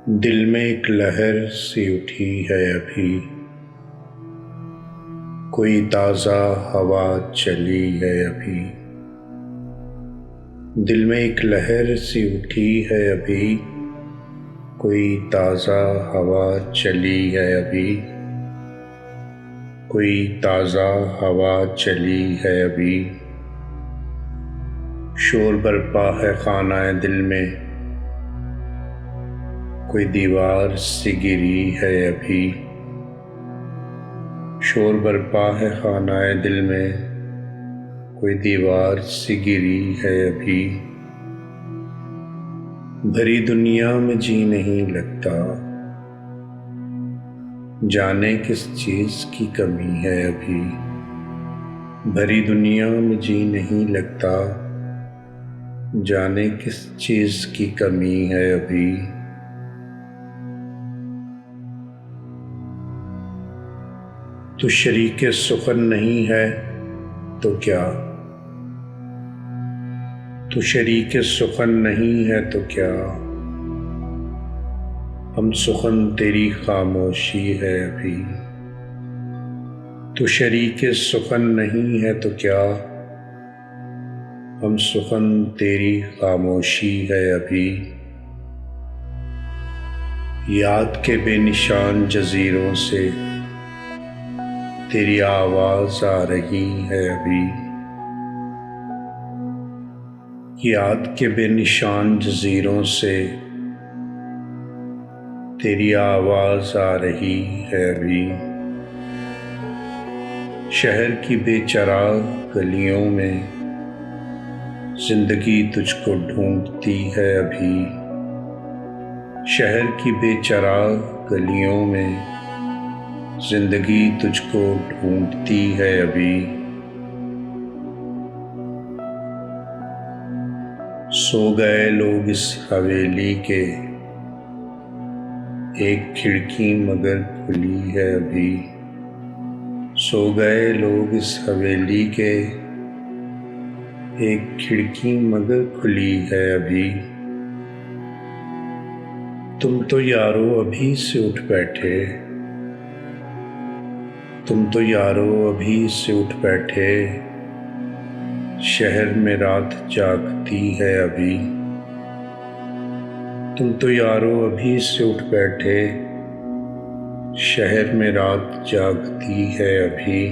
दिल में एक लहर सी उठी है अभी, कोई ताज़ा हवा चली है अभी। दिल में एक लहर सी उठी है अभी, कोई ताज़ा हवा चली है अभी। कोई ताज़ा हवा चली है अभी। शोर बरपा है खानाए दिल में, कोई दीवार सी गिरी है अभी। शोर बरपा है खानाए दिल में, कोई दीवार सी गिरी है अभी। भरी दुनिया में जी नहीं लगता, जाने किस चीज़ की कमी है अभी। भरी दुनिया में जी नहीं लगता, जाने किस चीज़ की कमी है अभी। तू शरीके सुखन नहीं है तो क्या, तू शरीके सुखन नहीं है तो क्या। हम सुखन तेरी खामोशी है अभी। तू शरीके सुखन नहीं है तो क्या, हम सुखन तेरी खामोशी है अभी। याद के बेनिशान जजीरों से तेरी आवाज़ आ रही है अभी। याद के बेनिशान जजीरों से तेरी आवाज़ आ रही है अभी। शहर की बेचराग गलियों में जिंदगी तुझको ढूंढती है अभी। शहर की बेचराग गलियों में जिंदगी तुझको ढूंढती है अभी। सो गए लोग इस हवेली के, एक खिड़की मगर खुली है अभी। सो गए लोग इस हवेली के, एक खिड़की मगर खुली है अभी। तुम तो यारो अभी से उठ बैठे, तुम तो यारो अभी से उठ बैठे। शहर में रात जागती है अभी। तुम तो यारो अभी से उठ बैठे, शहर में रात जागती है अभी।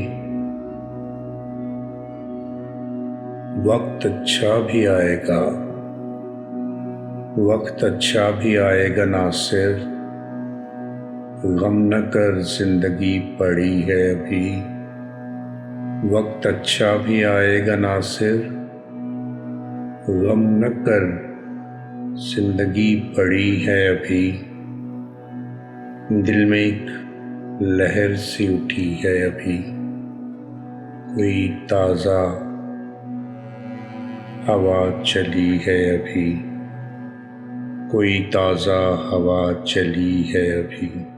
वक्त अच्छा भी आएगा, वक्त अच्छा भी आएगा नासिर। गम न कर जिंदगी पड़ी है अभी। वक्त अच्छा भी आएगा नासिर, गम न कर जिंदगी पड़ी है अभी। दिल में एक लहर सी उठी है अभी, कोई ताज़ा हवा चली है अभी। कोई ताज़ा हवा चली है अभी।